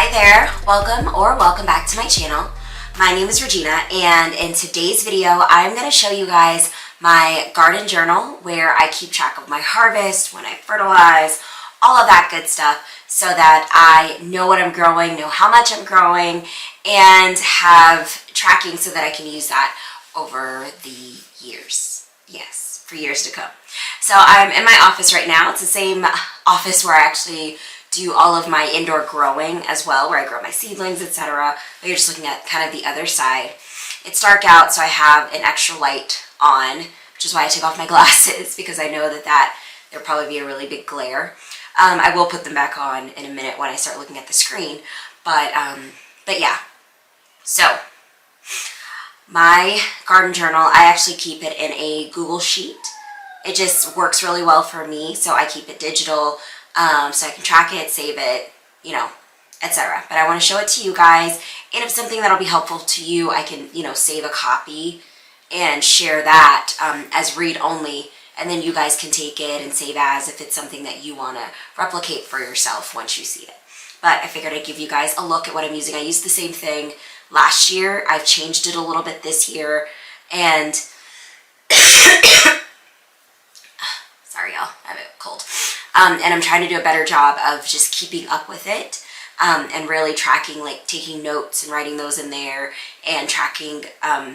Hi there, welcome back to my channel. My name is Regina, and in today's video I'm going to show you guys my garden journal where I keep track of my harvest, when I fertilize, all of that good stuff, so that I know what I'm growing, know how much I'm growing, and have tracking so that I can use that over the years. Yes, for years to come. So I'm in my office right now. It's the same office where I actually do all of my indoor growing as well, where I grow my seedlings, etc. But you're just looking at kind of the other side. It's dark out, so I have an extra light on, which is why I took off my glasses, because I know that there'll probably be a really big glare. I will put them back on in a minute when I start looking at the screen. But yeah. So my garden journal, I actually keep it in a Google Sheet. It just works really well for me, so I keep it digital. So I can track it, save it, etc. But I want to show it to you guys, and if something that'll be helpful to you, I can, save a copy and share that as read only, and then you guys can take it and save as if it's something that you want to replicate for yourself once you see it. But I figured I'd give you guys a look at what I'm using. I used the same thing last year. I've changed it a little bit this year, and sorry y'all, I have a cold. And I'm trying to do a better job of just keeping up with it and really tracking, like taking notes and writing those in there, and tracking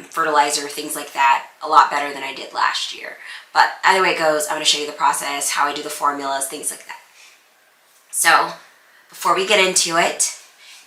fertilizer, things like that, a lot better than I did last year. But either way it goes, I'm going to show you the process, how I do the formulas, things like that. So before we get into it,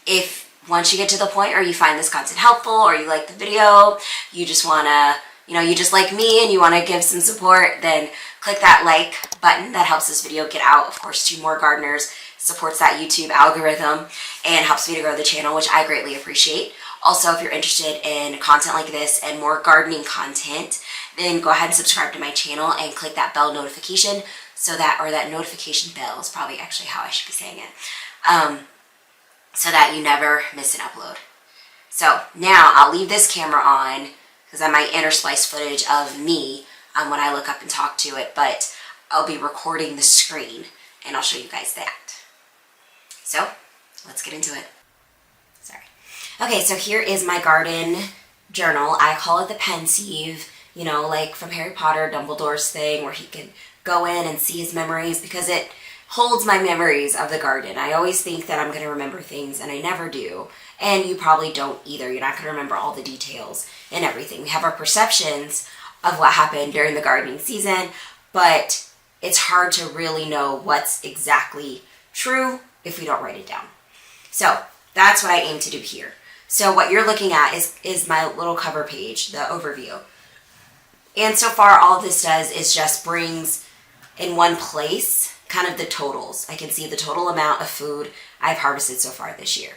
if once you get to the point where you find this content helpful, or you like the video, you just want to, you just like me and you want to give some support, then click that like button. That helps this video get out, of course, to more gardeners, supports that YouTube algorithm, and helps me to grow the channel, which I greatly appreciate. Also, if you're interested in content like this and more gardening content, then go ahead and subscribe to my channel and click that bell notification, that notification bell is probably actually how I should be saying it, so that you never miss an upload. So now I'll leave this camera on, because I might intersplice footage of me when I look up and talk to it, but I'll be recording the screen and I'll show you guys that. So let's get into it. Sorry. Okay, so here is my garden journal. I call it the pensieve, like from Harry Potter, Dumbledore's thing, where he can go in and see his memories, because it holds my memories of the garden. I always think that I'm going to remember things, and I never do. And you probably don't either. You're not going to remember all the details and everything. We have our perceptions of what happened during the gardening season, but it's hard to really know what's exactly true if we don't write it down. So that's what I aim to do here. So what you're looking at is my little cover page, the overview. And so far all this does is just brings in one place kind of the totals. I can see the total amount of food I've harvested so far this year.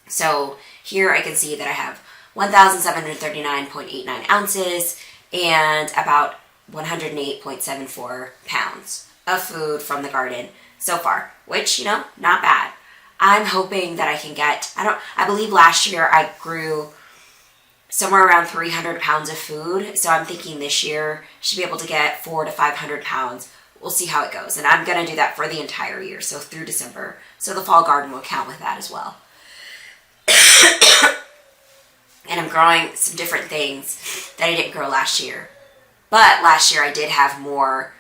So here I can see that I have 1,739.89 ounces and about 108.74 pounds of food from the garden so far, which, not bad. I'm hoping that I can get, I believe last year I grew somewhere around 300 pounds of food. So I'm thinking this year I should be able to get 400 to 500 pounds. We'll see how it goes. And I'm going to do that for the entire year, so through December. So the fall garden will count with that as well. And I'm growing some different things that I didn't grow last year. But last year I did have more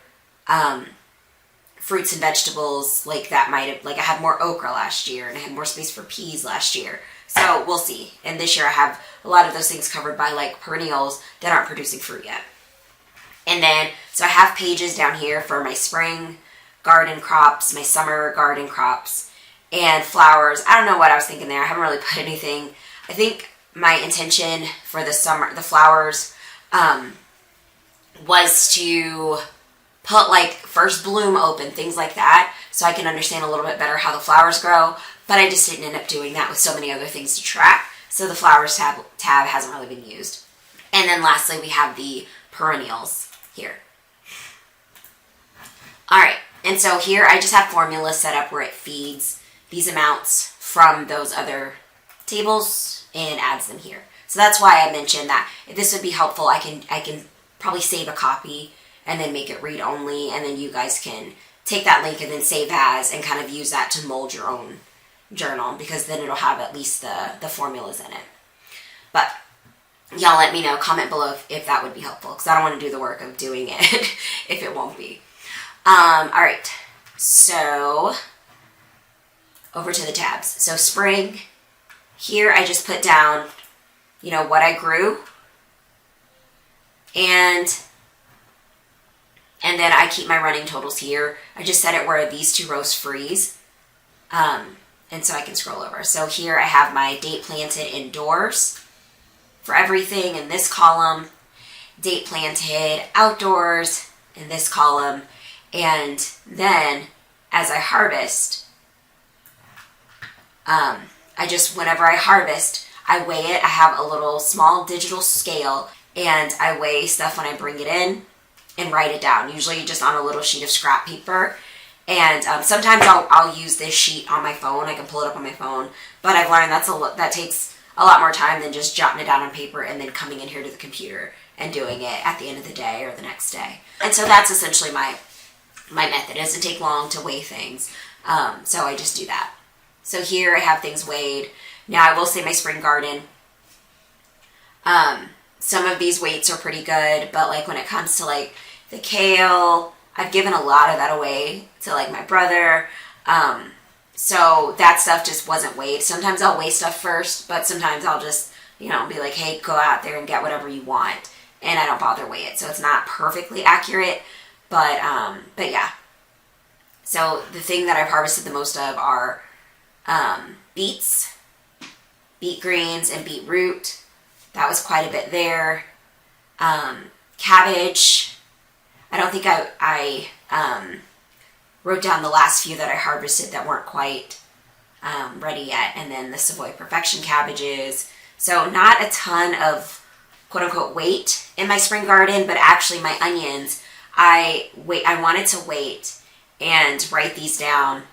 fruits and vegetables, like I had more okra last year, and I had more space for peas last year. So we'll see. And this year I have a lot of those things covered by like perennials that aren't producing fruit yet. And then, so I have pages down here for my spring garden crops, my summer garden crops, and flowers. I don't know what I was thinking there. I haven't really put anything. I think my intention for the flowers, was to put like first bloom open, things like that, so I can understand a little bit better how the flowers grow. But I just didn't end up doing that with so many other things to track. So the flowers tab hasn't really been used. And then lastly, we have the perennials here. All right. And so here I just have formulas set up where it feeds these amounts from those other tables and adds them here. So that's why I mentioned that if this would be helpful, I can probably save a copy and then make it read only, and then you guys can take that link and then save as and kind of use that to mold your own journal, because then it'll have at least the formulas in it. But y'all let me know, comment below if that would be helpful, because I don't want to do the work of doing it if it won't be. All right, so over to the tabs. So spring, here I just put down, you know, what I grew, and then I keep my running totals here. I just set it where these two rows freeze, and so I can scroll over. So here I have my date planted indoors for everything in this column, date planted outdoors in this column, and then as I harvest, whenever I harvest, I weigh it. I have a little small digital scale, and I weigh stuff when I bring it in and write it down, usually just on a little sheet of scrap paper. And sometimes I'll use this sheet on my phone. I can pull it up on my phone, but I've learned that takes a lot more time than just jotting it down on paper and then coming in here to the computer and doing it at the end of the day or the next day. And so that's essentially my method. It doesn't take long to weigh things, so I just do that. So here I have things weighed. Now I will say my spring garden, some of these weights are pretty good, but like when it comes to like the kale, I've given a lot of that away to like my brother. So that stuff just wasn't weighed. Sometimes I'll weigh stuff first, but sometimes I'll just, you know, be like, hey, go out there and get whatever you want. And I don't bother weigh it. So it's not perfectly accurate, but yeah. So the thing that I've harvested the most of are beets, beet greens, and beetroot. That was quite a bit there. Cabbage. I don't think I wrote down the last few that I harvested that weren't quite ready yet. And then the Savoy Perfection cabbages. So not a ton of quote unquote weight in my spring garden, but actually my onions, I wanted to wait and write these down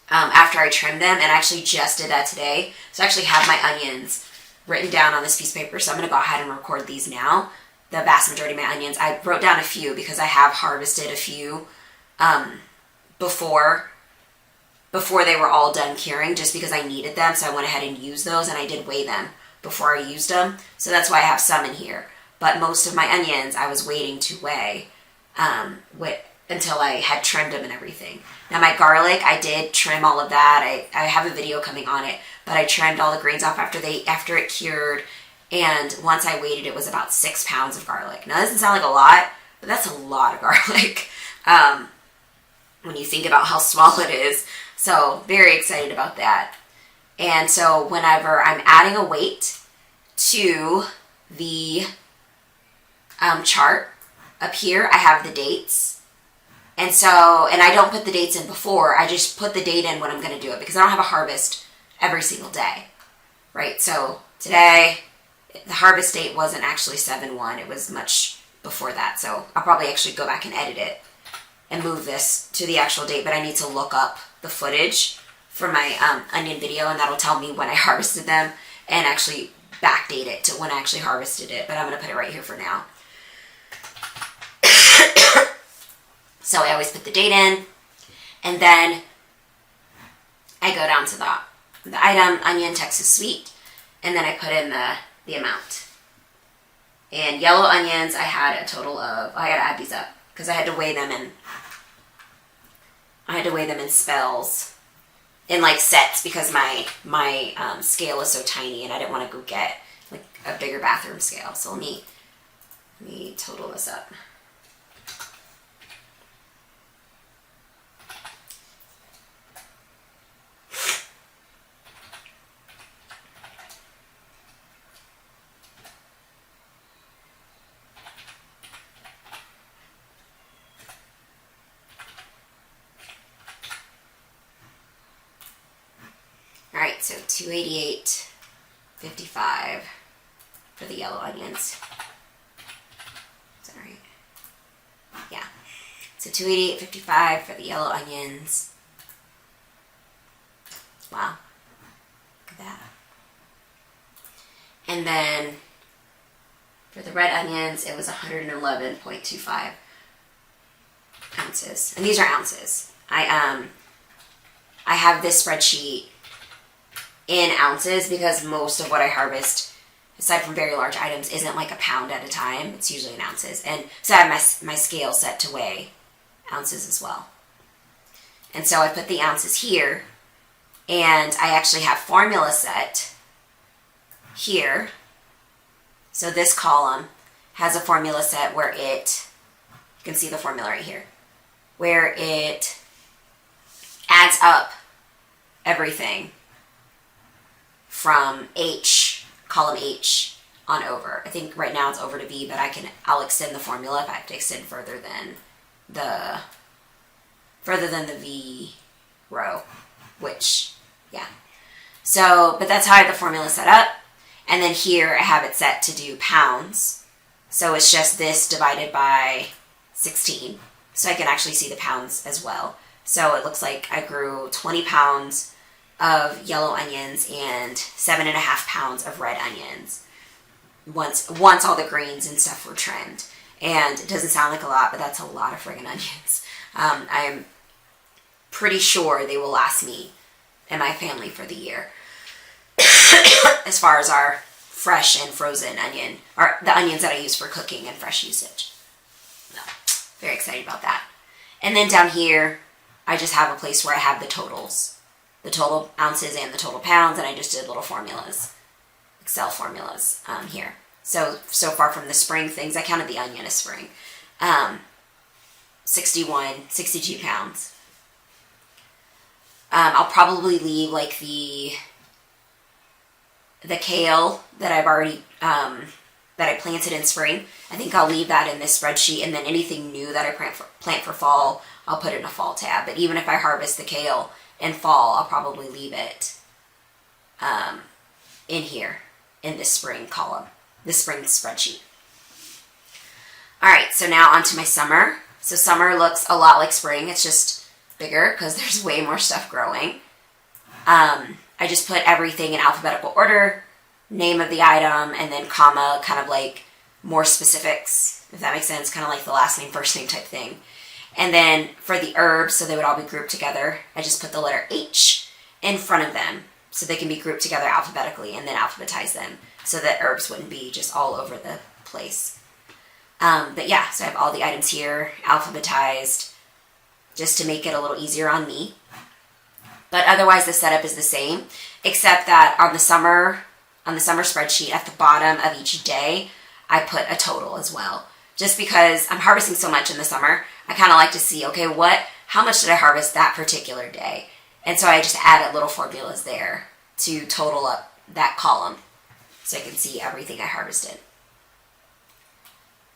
after I trimmed them, and I actually just did that today. So I actually have my onions written down on this piece of paper, so I'm going to go ahead and record these now. The vast majority of my onions. I wrote down a few because I have harvested a few before they were all done curing, just because I needed them, so I went ahead and used those, and I did weigh them before I used them, so that's why I have some in here. But most of my onions I was waiting to weigh until I had trimmed them and everything. Now my garlic, I did trim all of that. I have a video coming on it, but I trimmed all the grains off after it cured, and once I weighed it, it was about 6 pounds of garlic. Now that doesn't sound like a lot, but that's a lot of garlic when you think about how small it is. So very excited about that. And so whenever I'm adding a weight to the chart up here, I have the dates. And I don't put the dates in before, I just put the date in when I'm going to do it, because I don't have a harvest every single day, right? So today, the harvest date wasn't actually 7/1, it was much before that. So I'll probably actually go back and edit it and move this to the actual date, but I need to look up the footage for my onion video, and that'll tell me when I harvested them and actually backdate it to when I actually harvested it, but I'm going to put it right here for now. So I always put the date in, and then I go down to the item, onion, Texas sweet, and then I put in the amount. And yellow onions, I had a total of, I had to add these up, because I had to weigh them in spells, in like sets, because my scale is so tiny, and I didn't want to go get like a bigger bathroom scale. So let me total this up. Alright, so 288.55 for the yellow onions. Is that right? Yeah. So 288.55 for the yellow onions. Wow. Look at that. And then for the red onions, it was 111.25 ounces. And these are ounces. I have this spreadsheet in ounces because most of what I harvest, aside from very large items, isn't like a pound at a time. It's usually in ounces. And so I have my scale set to weigh ounces as well. And so I put the ounces here, and I actually have formula set here. So this column has a formula set where it, you can see the formula right here, where it adds up everything from H, column H, on over. I think right now it's over to V, but I'll extend the formula if I have to extend further than the V row, which, yeah. So, but that's how I have the formula set up. And then here I have it set to do pounds. So it's just this divided by 16. So I can actually see the pounds as well. So it looks like I grew 20 pounds of yellow onions and 7.5 pounds of red onions once all the greens and stuff were trimmed. And it doesn't sound like a lot, but that's a lot of friggin' onions. I am pretty sure they will last me and my family for the year. As far as our fresh and frozen onion, or the onions that I use for cooking and fresh usage. So, very excited about that. And then down here, I just have a place where I have the totals. The total ounces and the total pounds, and I just did little formulas, Excel formulas here. So far from the spring things, I counted the onion as spring. 62 pounds. I'll probably leave like the kale that I've already, that I planted in spring. I think I'll leave that in this spreadsheet, and then anything new that I plant for fall, I'll put in a fall tab. But even if I harvest the kale in fall, I'll probably leave it in here, in this spring column, this spring spreadsheet. All right, so now on to my summer. So summer looks a lot like spring. It's just bigger because there's way more stuff growing. I just put everything in alphabetical order, name of the item, and then comma, kind of like more specifics, if that makes sense, kind of like the last name, first name type thing. And then for the herbs, so they would all be grouped together, I just put the letter H in front of them so they can be grouped together alphabetically, and then alphabetize them so that herbs wouldn't be just all over the place. But yeah, so I have all the items here alphabetized just to make it a little easier on me. But otherwise the setup is the same, except that on the summer spreadsheet at the bottom of each day, I put a total as well. Just because I'm harvesting so much in the summer, I kind of like to see, okay, how much did I harvest that particular day? And so I just added little formulas there to total up that column so I can see everything I harvested.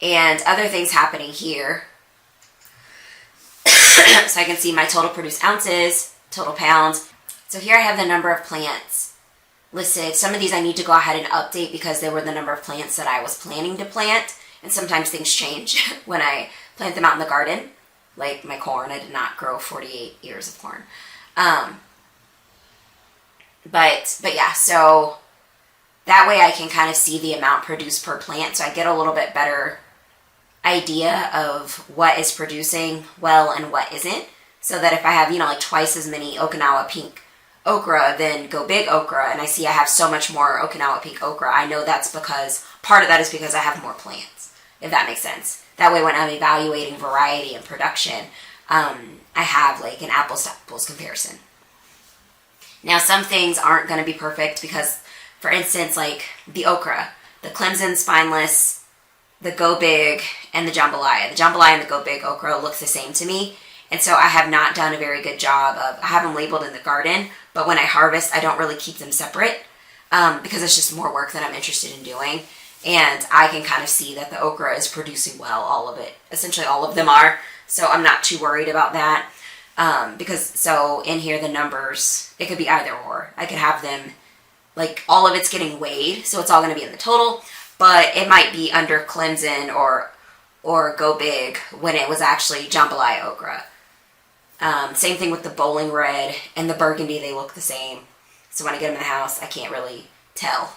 And other things happening here. So I can see my total produced ounces, total pounds. So here I have the number of plants listed. Some of these I need to go ahead and update because they were the number of plants that I was planning to plant. And sometimes things change when I plant them out in the garden. Like my corn, I did not grow 48 ears of corn. But yeah, so that way I can kind of see the amount produced per plant. So I get a little bit better idea of what is producing well and what isn't. So that if I have, like twice as many Okinawa pink okra than Go Big okra, and I see I have so much more Okinawa pink okra, I know that's because, part of that is because I have more plants, if that makes sense. That way when I'm evaluating variety and production, I have like an apples to apples comparison. Now some things aren't going to be perfect because, for instance, like the okra, the Clemson spineless, the Go Big, and the jambalaya. The jambalaya and the Go Big okra looks the same to me. And so I have not done a very good job of, I have them labeled in the garden, but when I harvest, I don't really keep them separate because it's just more work that I'm interested in doing. And I can kind of see that the okra is producing well, all of it. Essentially all of them are. So I'm not too worried about that so in here, the numbers, it could be either or. I could have them, like all of it's getting weighed, so it's all going to be in the total, but it might be under Clemson or Go Big when it was actually jambalaya okra. Same thing with the bowling red and the burgundy, they look the same. So when I get them in the house, I can't really tell.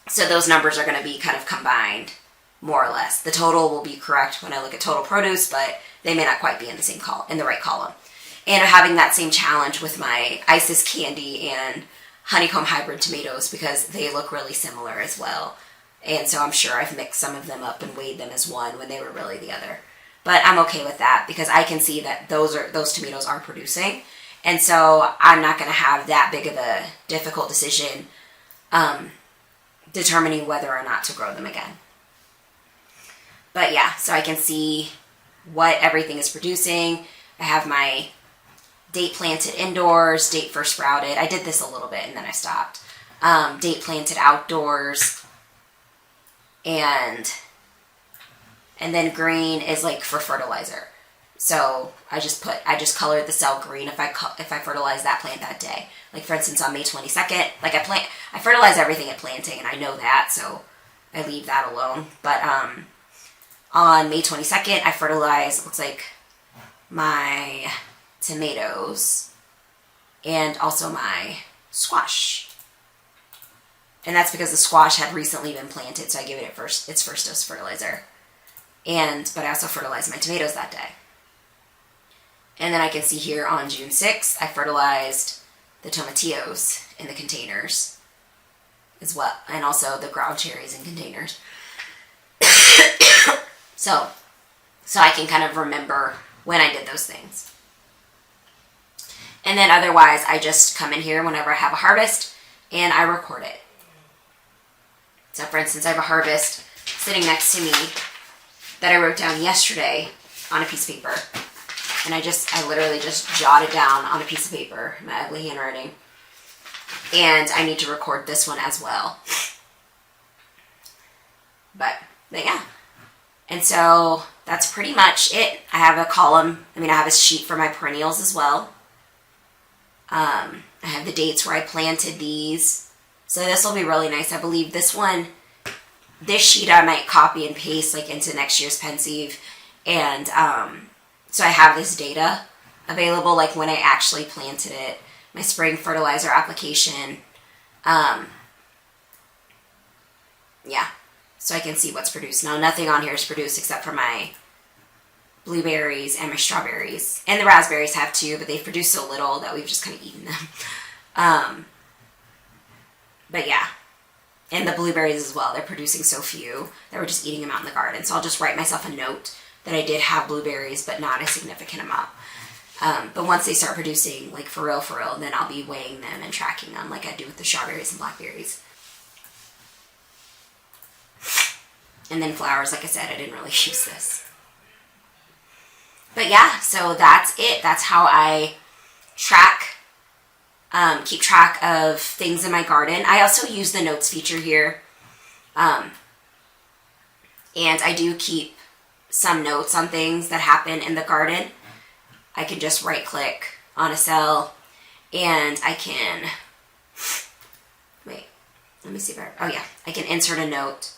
So those numbers are going to be kind of combined, more or less. The total will be correct when I look at total produce, but they may not quite be in the same column, in the right column. And I'm having that same challenge with my Isis candy and honeycomb hybrid tomatoes because they look really similar as well. And so I'm sure I've mixed some of them up and weighed them as one when they were really the other. But I'm okay with that because I can see that those tomatoes are producing. And so I'm not going to have that big of a difficult decision determining whether or not to grow them again. But yeah, so I can see what everything is producing. I have my date planted indoors, date first sprouted. I did this a little bit and then I stopped. Date planted outdoors. And then green is like for fertilizer. So I just colored the cell green if I fertilize that plant that day. Like for instance on May 22nd, like I fertilize everything at planting and I know that, so I leave that alone. But on May 22nd, I fertilized, looks like my tomatoes and also my squash. And that's because the squash had recently been planted, so I gave it its first dose of fertilizer. But I also fertilized my tomatoes that day. And then I can see here on June 6th, I fertilized the tomatillos in the containers as well, and also the ground cherries in containers. So I can kind of remember when I did those things. And then otherwise, I just come in here whenever I have a harvest and I record it. So for instance, I have a harvest sitting next to me that I wrote down yesterday on a piece of paper. And I literally just jotted down on a piece of paper, my ugly handwriting. And I need to record this one as well. But yeah. And so that's pretty much it. I have I have a sheet for my perennials as well. I have the dates where I planted these. So this will be really nice. I believe this sheet I might copy and paste like into next year's Pensieve. And so I have this data available, like when I actually planted it, my spring fertilizer application. Yeah, so I can see what's produced. Now, nothing on here is produced except for my blueberries and my strawberries. And the raspberries have too, but they've produced so little that we've just kind of eaten them. But yeah, and the blueberries as well. They're producing so few that we're just eating them out in the garden. So I'll just write myself a note that I did have blueberries, but not a significant amount. But once they start producing, like for real, then I'll be weighing them and tracking them like I do with the strawberries and blackberries. And then flowers, like I said, I didn't really use this. But yeah, so that's it. That's how I keep track of things in my garden. I also use the notes feature here. And I do keep some notes on things that happen in the garden. I can just right click on a cell and I can, let me see if I can insert a note.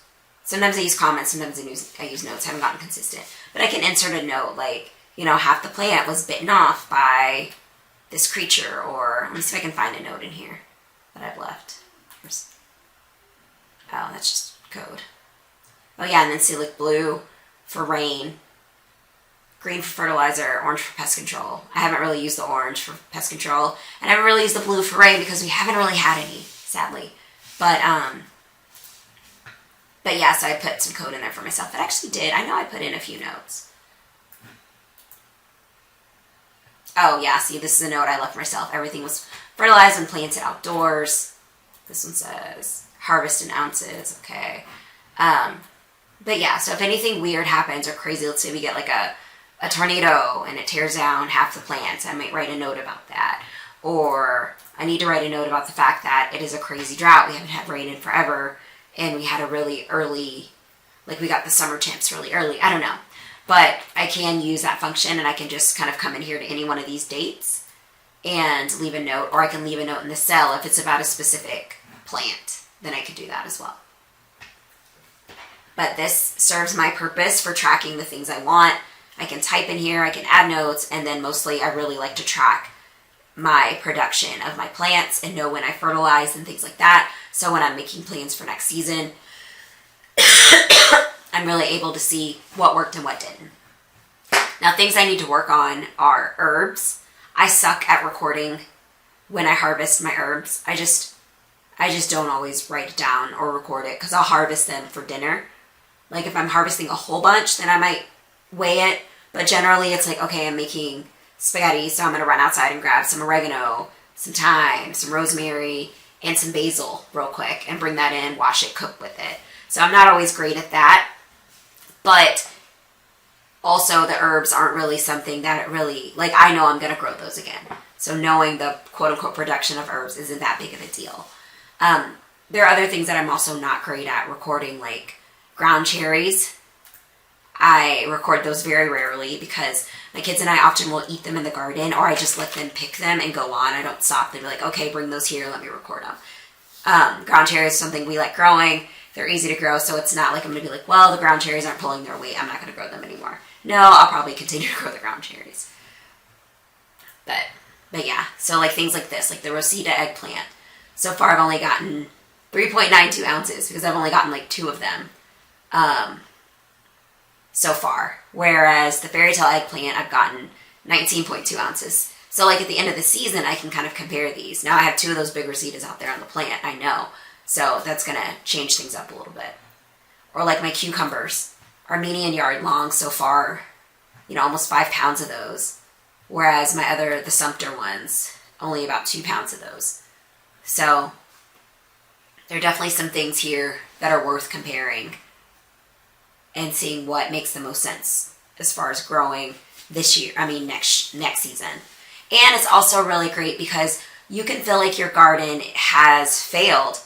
Sometimes I use comments, sometimes I use notes. I haven't gotten consistent. But I can insert a note like, half the plant was bitten off by this creature, or let me see if I can find a note in here that I've left. Oh, that's just code. Oh yeah, and then see like blue for rain, green for fertilizer, orange for pest control. I haven't really used the orange for pest control, and I haven't really used the blue for rain because we haven't really had any, sadly. But yeah, so I put some code in there for myself. It actually did. I know I put in a few notes. Oh yeah, see, this is a note I left for myself. Everything was fertilized and planted outdoors. This one says harvest in ounces. Okay. But yeah, so if anything weird happens or crazy, let's say we get like a tornado and it tears down half the plants, I might write a note about that. Or I need to write a note about the fact that it is a crazy drought. We haven't had rain in forever, and we had a really early, like we got the summer temps really early. I don't know. But I can use that function, and I can just kind of come in here to any one of these dates and leave a note, or I can leave a note in the cell if it's about a specific plant. Then I could do that as well. But this serves my purpose for tracking the things I want. I can type in here, I can add notes, and then mostly I really like to track my production of my plants and know when I fertilize and things like that. So when I'm making plans for next season, I'm really able to see what worked and what didn't. Now, things I need to work on are herbs. I suck at recording when I harvest my herbs. I just don't always write it down or record it because I'll harvest them for dinner. Like if I'm harvesting a whole bunch, then I might weigh it. But generally it's like, okay, I'm making spaghetti, so I'm going to run outside and grab some oregano, some thyme, some rosemary, and some basil real quick and bring that in, wash it, cook with it. So I'm not always great at that. But also the herbs aren't really something that it really, like I know I'm going to grow those again. So knowing the quote-unquote production of herbs isn't that big of a deal. There are other things that I'm also not great at recording, like ground cherries. I record those very rarely because my kids and I often will eat them in the garden, or I just let them pick them and go on. I don't stop them. Be like, okay, bring those here. Let me record them. Ground cherries is something we like growing. They're easy to grow, so it's not like I'm going to be like, well, the ground cherries aren't pulling their weight. I'm not going to grow them anymore. No, I'll probably continue to grow the ground cherries. But yeah, so like things like this, like the Rosita eggplant. So far I've only gotten 3.92 ounces because I've only gotten like 2 of them so far. Whereas the fairy tale eggplant, I've gotten 19.2 ounces. So like at the end of the season, I can kind of compare these. Now I have 2 of those big Rositas out there on the plant, I know. So that's going to change things up a little bit. Or like my cucumbers are median yard long so far, almost 5 pounds of those. Whereas the Sumter ones, only about 2 pounds of those. So there are definitely some things here that are worth comparing and seeing what makes the most sense as far as growing next season. And it's also really great because you can feel like your garden has failed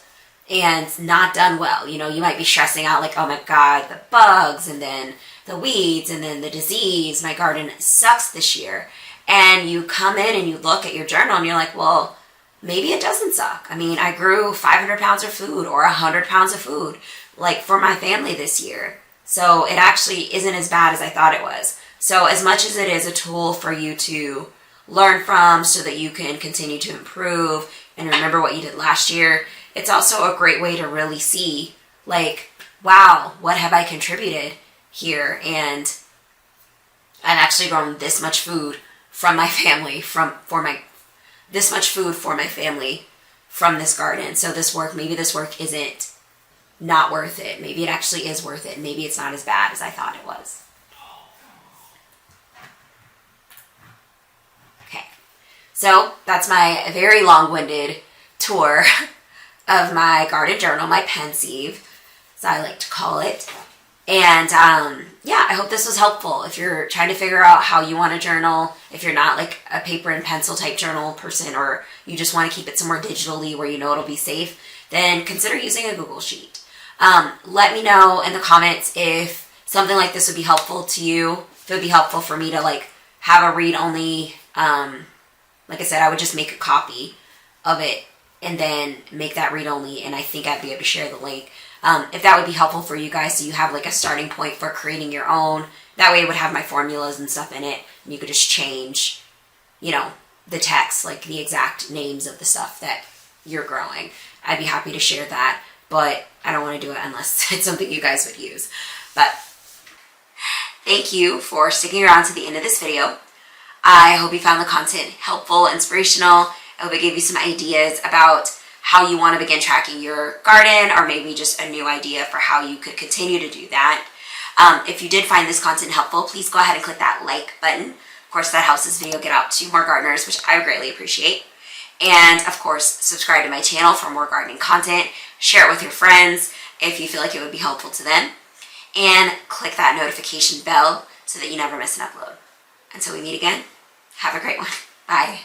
and not done well. You might be stressing out like, oh my God, the bugs and then the weeds and then the disease. My garden sucks this year. And you come in and you look at your journal and you're like, well, maybe it doesn't suck. I grew 500 pounds of food or 100 pounds of food like for my family this year. So it actually isn't as bad as I thought it was. So as much as it is a tool for you to learn from so that you can continue to improve and remember what you did last year, it's also a great way to really see like, wow, what have I contributed here? And I've actually grown this much food from my family, this much food for my family from this garden. So maybe this work isn't not worth it. Maybe it actually is worth it. Maybe it's not as bad as I thought it was. Okay, so that's my very long-winded tour of my garden journal, my pensieve, as I like to call it. And I hope this was helpful. If you're trying to figure out how you want to journal, if you're not like a paper and pencil type journal person, or you just want to keep it somewhere digitally where it'll be safe, then consider using a Google Sheet. Let me know in the comments if something like this would be helpful to you. If it would be helpful for me to like have a read only. Like I said, I would just make a copy of it and then make that read only, and I think I'd be able to share the link. If that would be helpful for you guys, so you have like a starting point for creating your own. That way it would have my formulas and stuff in it, and you could just change, the text, like the exact names of the stuff that you're growing. I'd be happy to share that, but I don't want to do it unless it's something you guys would use. But thank you for sticking around to the end of this video. I hope you found the content helpful, inspirational. I hope it gave you some ideas about how you want to begin tracking your garden, or maybe just a new idea for how you could continue to do that. If you did find this content helpful, please go ahead and click that like button. Of course, that helps this video get out to more gardeners, which I greatly appreciate. And of course, subscribe to my channel for more gardening content. Share it with your friends if you feel like it would be helpful to them. And click that notification bell so that you never miss an upload. Until we meet again, have a great one. Bye.